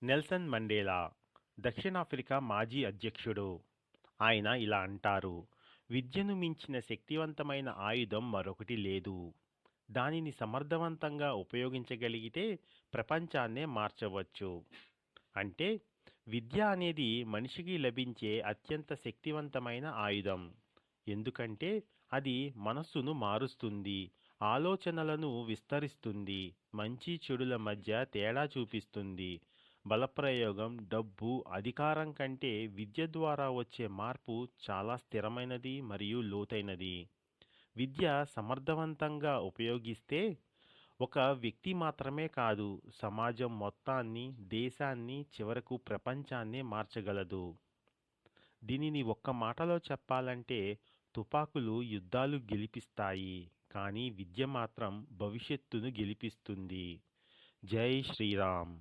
Nelson Mandela దక్షిణాఫ్రికా మాజీ అధ్యక్షుడు. ఆయన ఇలా అంటారు: విద్యను మించిన శక్తివంతమైన ఆయుధం మరొకటి లేదు. దానిని సమర్థవంతంగా ఉపయోగించగలిగితే ప్రపంచాన్నే మార్చవచ్చు. అంటే విద్య అనేది మనిషికి లభించే అత్యంత శక్తివంతమైన ఆయుధం. ఎందుకంటే అది మనస్సును మారుస్తుంది, ఆలోచనలను విస్తరిస్తుంది, మంచి చెడుల మధ్య తేడా చూపిస్తుంది. బలప్రయోగం, డబ్బు, అధికారం కంటే విద్య ద్వారా వచ్చే మార్పు చాలా స్థిరమైనది మరియు లోతైనది. విద్య సమర్థవంతంగా ఉపయోగిస్తే ఒక వ్యక్తి మాత్రమే కాదు, సమాజం మొత్తాన్ని, దేశాన్ని, చివరకు ప్రపంచాన్నే మార్చగలదు. దీనిని ఒక్క మాటలో చెప్పాలంటే, తుపాకులు యుద్ధాలు గెలిపిస్తాయి, కానీ విద్య మాత్రం భవిష్యత్తును గెలిపిస్తుంది. జై శ్రీరామ్.